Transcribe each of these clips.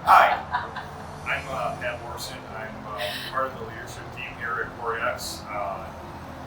Hi, I'm Pat Morrison. I'm part of the leadership team here at CoreX.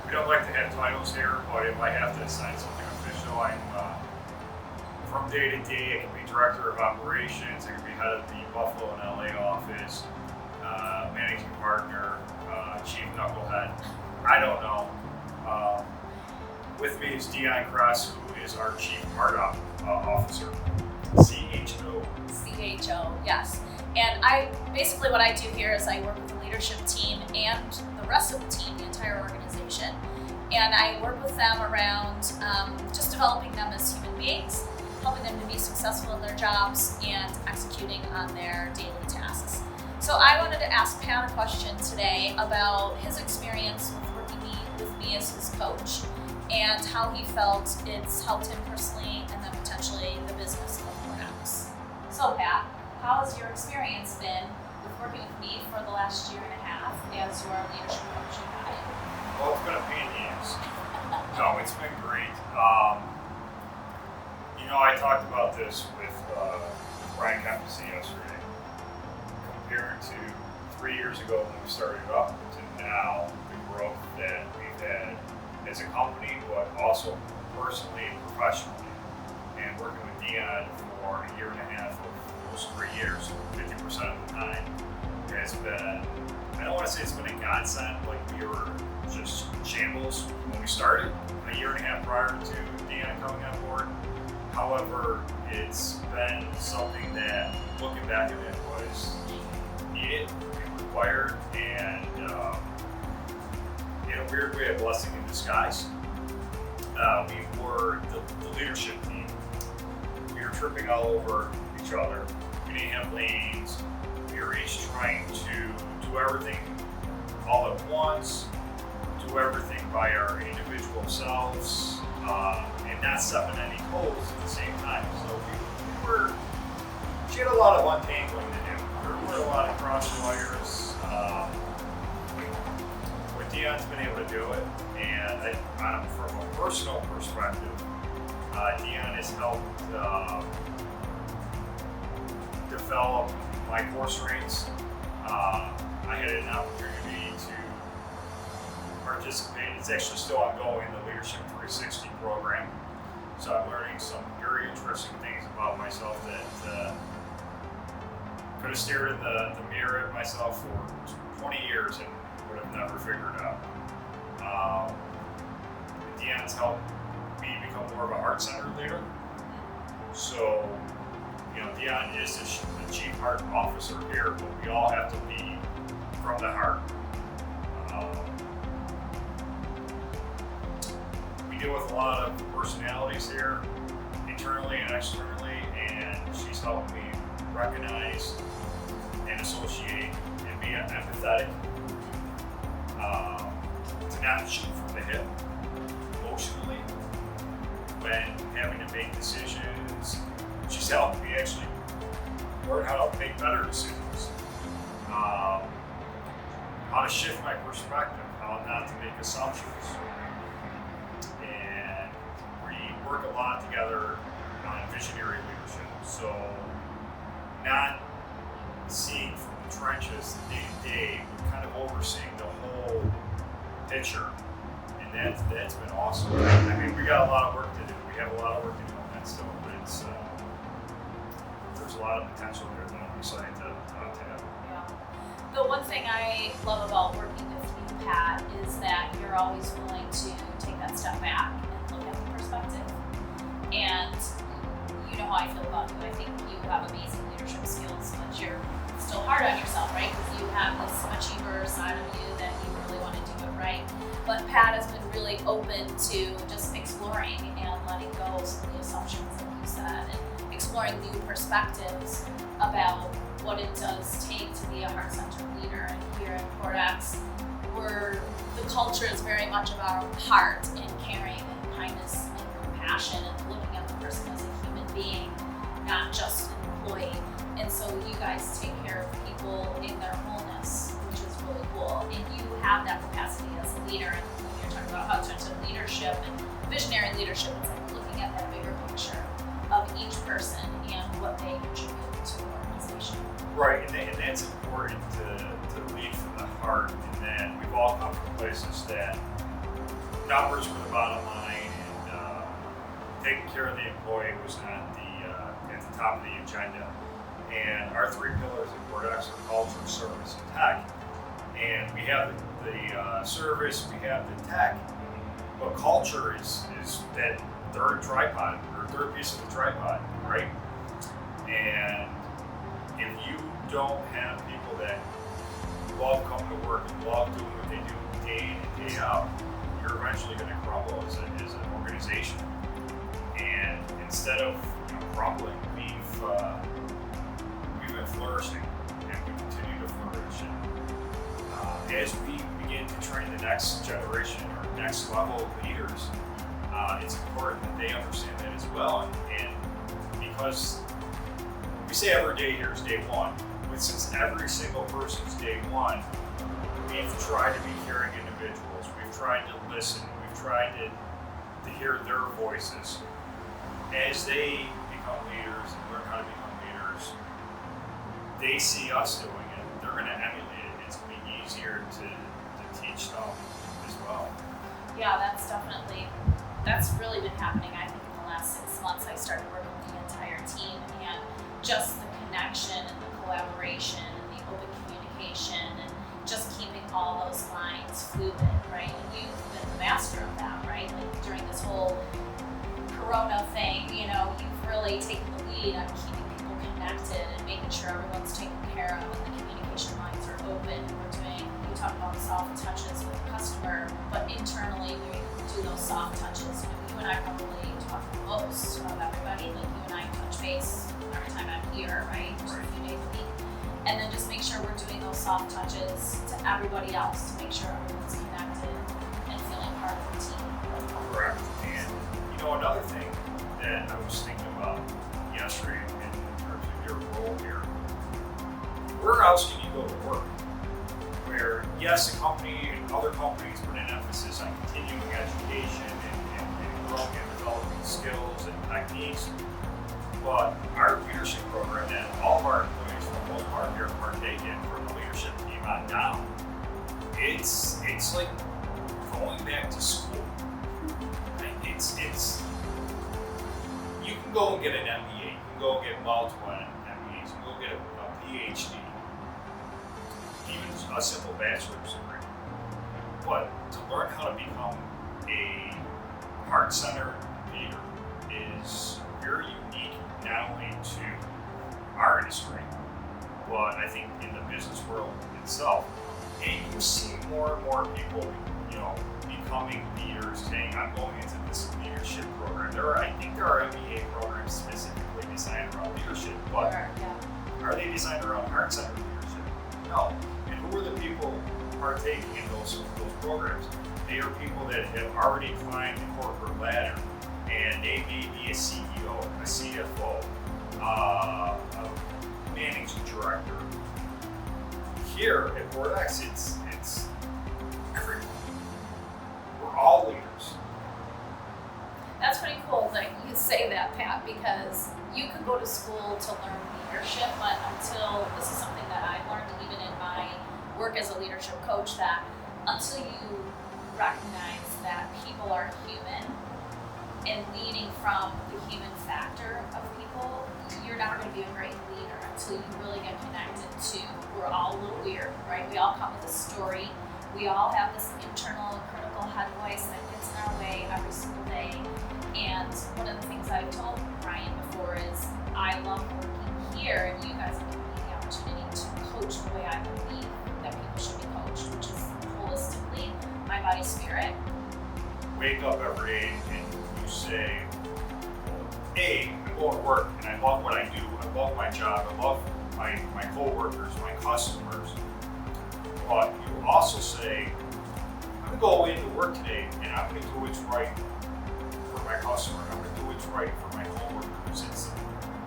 We don't like to have titles here, but if I have to assign something official, I'm from day to day. I can be director of operations. I can be head of the Buffalo and LA office, managing partner, chief knucklehead. I don't know. With me is Dion Cross, who is our chief heart officer. CHO. CHO, yes. And basically what I do here is I work with the leadership team and the rest of the team, the entire organization. And I work with them around just developing them as human beings, helping them to be successful in their jobs and executing on their daily tasks. So I wanted to ask Pat a question today about his experience with working with me as his coach and how he felt it's helped him personally and then potentially the business of CoreX. So Pat, how has your experience been with working with me for the last year and a half as your leadership coach and guide? Well, it's been a pain in the ass. No, it's been great. I talked about this with Brian Kempsey yesterday. Compared to 3 years ago when we started up to now, the growth that we've had as a company, but also personally and professionally. And working with Dion for a year and a half, almost 3 years, 50% of the time, has been, I don't want to say it's been a godsend, like we were just shambles when we started a year and a half prior to Dion coming on board. However, it's been something that, looking back at it, was needed, required, and in a weird way, a blessing in disguise. We were the leadership team. We were tripping all over each other. We didn't have lanes. We were each trying to do everything all at once, do everything by our individual selves, and not step in any holes at the same time. So she had a lot of untangling to do. There were a lot of cross wires. But Dion's been able to do it, and from a personal perspective, Dion has helped develop my core strengths. I had an opportunity to participate. It's actually still ongoing, the Leadership 360 program. So I'm learning some very interesting things about myself that could have stared in the mirror at myself for 20 years and would have never figured out. Dion's helped me become more of a heart-centered leader. So, Dion is the chief heart officer here, but we all have to lead from the heart. We deal with a lot of personalities here, internally and externally, and she's helped me recognize and associate and be empathetic, to not shoot from the hip emotionally when having to make decisions. She's helped me actually learn how to make better decisions, how to shift my perspective, how not to make assumptions. And we work a lot together on visionary leadership. So not seeing from the trenches day to day, but kind of overseeing the whole picture. And that's been awesome. I mean, we got a lot of work to do. We have a lot of work to do on that still, but there's a lot of potential there that I'm excited to have. Yeah. The one thing I love about working with you, Pat, is that you're always willing to take that step back and look at the perspective. And you know how I feel about you. I think you have amazing leadership skills, but you're still hard on yourself, right? Because you have this achiever side of you that you really want to do it right. But Pat has been really open to just exploring and letting go of some of the assumptions that you said and exploring new perspectives about what it does take to be a heart-centered leader. And here at CoreX, the culture is very much about heart and caring and kindness and compassion and looking at the person as a human being, not just an employee. And so you guys take care of people in their wholeness, which is really cool. And you have that capacity as a leader. And when you're talking about heart-centered leadership and visionary leadership, it's like looking at that bigger picture of each person and what they contribute to the organization. Right, and that's important to lead from the heart, and that we've all come from places that numbers were the bottom line, and taking care of the employee was not at the top of the agenda. And our three pillars at Cordex are culture, service, and tech. And we have the service, we have the tech, but culture is that third tripod, or third piece of the tripod, right? And if you don't have people that love coming to work and love doing what they do day in and day out, you're eventually going to crumble as an organization. And instead of crumbling, we've been flourishing, and we continue to flourish. And as we begin to train the next generation or next level of leaders, it's important that they understand that as well. And because we say every day here is day one, but since every single person's day one, we've tried to be caring individuals. We've tried to listen. We've tried to hear their voices. As they become leaders and learn how to become leaders, they see us doing it. They're going to emulate it. It's going to be easier to teach them as well. Yeah, that's really been happening. I think in the last 6 months, I started working with the entire team, and just the connection and the collaboration and the open communication and just keeping all those lines fluid, right? And you've been the master of that, right? Like during this whole Corona thing, you've really taken the lead on keeping people connected and making sure everyone's taken care of and the communication lines are open. And you talk about soft touches with the customer, but internally we do those soft touches. You and I probably talk the most of everybody. Like you and I touch base every time I'm here, right? Just a few days a week. And then just make sure we're doing those soft touches to everybody else to make sure everyone's connected and feeling part of the team. Correct. And another thing that I was thinking about yesterday in terms of your role here, where else can you go to work? Where, yes, the company and other companies put an emphasis on continuing education and growing and developing skills and techniques, but our leadership program that all of our employees, for the most part, here partake in from the leadership team on down, it's like going back to school. You can go and get an MBA, you can go and get multiple MBAs, you can go get a PhD, even a simple bachelor's degree. But to learn how to become a heart-centered leader is very unique, not only to our industry, but I think in the business world itself. And you see more and more people, becoming leaders, saying, I'm going into this leadership program. I think there are MBA programs specifically designed around leadership, but are they designed around heart-centered leadership? No. And who are the people partaking in those programs? They are people that have already climbed the corporate ladder, and they may be a CEO, a CFO, a managing director. Here at Cordex, it's everyone. We're all leaders. That's pretty cool that you say that, Pat, because you could go to school to learn leadership, but this is something that I learned even in my work as a leadership coach, that until you recognize that people are human and leading from the human factor of people, you're not going to be a great leader until you really get connected to, we're all a little weird, right? We all come with a story. We all have this internal critical head voice that gets in our way every single day. And one of the things I've told Brian before is I love working here, and you guys have given me the opportunity to coach the way I believe that people should be coached, which is holistically, mind, body, spirit. Wake up every day and you say, hey, I go to work and I love what I do. I love my job. I love my co-workers, my customers. But you also say, I'm going to go into work today and I'm going to do what's right for my customer. I'm going to do what's right for my co-workers.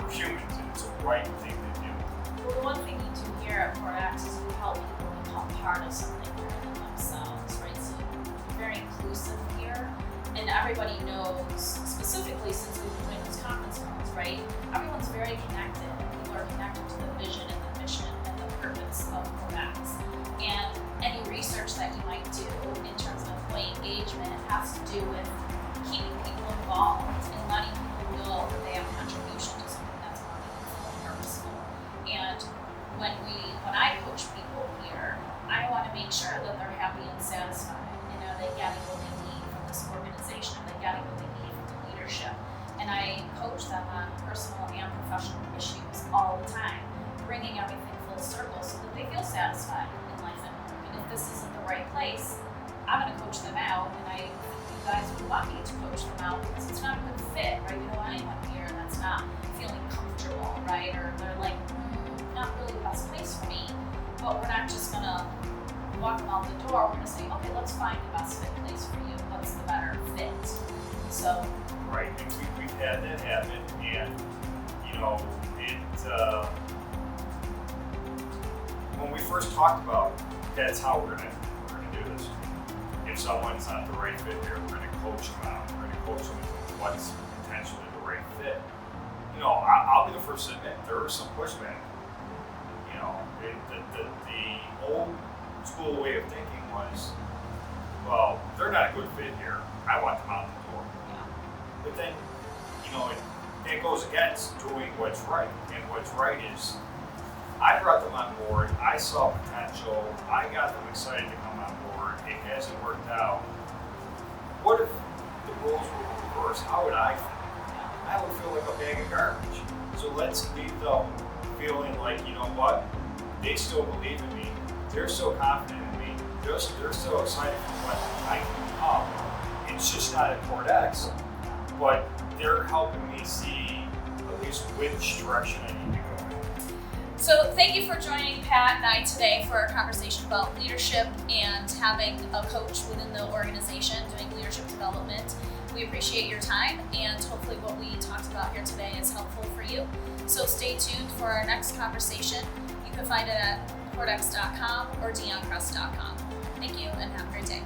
We're humans and it's a right thing to do. Well, the one thing you do here at Cordex is we help people become part of something greater than themselves, right? So we're very inclusive here, and everybody knows, specifically since we've been doing those conference calls, right? Everyone's very connected. People are connected to the vision and the mission and the purpose of Codex. And any research that you might do in terms of employee engagement has to do with keeping people involved and letting people know that they have contribution to something that's more meaningful and purposeful. And when I coach people here, I want to make sure that they're happy and satisfied. You know, they're getting what they need from this organization, they're getting what they need from the leadership. And I coach them on personal and professional issues all the time, bringing everything full circle so that they feel satisfied in life and work. And if this isn't the right place, I'm going to coach them out, and I think you guys would want me to coach them out because it's not a good fit, right? We don't want anyone here that's not feeling comfortable, right? Or they're like, not really the best place for me. But we're not just gonna walk them out the door. We're gonna say, okay, let's find the best fit place for you. What's the better fit? So. Right, and we've had that happen, and you know, when we first talked about that's how we're gonna do this. If someone's not the right fit here, we're gonna coach them out. We're gonna coach them into what's potentially the right fit. You know, I'll be the first to admit there was some pushback. You know, the old school way of thinking was, well, they're not a good fit here. I want them out the door. Yeah. But then, you know, it goes against doing what's right. And what's right is, I brought them on board. I saw potential. I got them excited to come on board. It hasn't worked out. What if the roles were reversed? How would I feel? I would feel like a bag of garbage. So let's leave them feeling like, you know what, they still believe in me. They're so confident in me. They're so excited for what I can become. It's just not at Codex, but they're helping me see at least which direction I need to go in. So thank you for joining Pat and I today for our conversation about leadership and having a coach within the organization doing leadership development. We appreciate your time, and hopefully what we talked about here today is helpful for you. So stay tuned for our next conversation. You can find it at cordex.com or dioncrest.com. Thank you, and have a great day.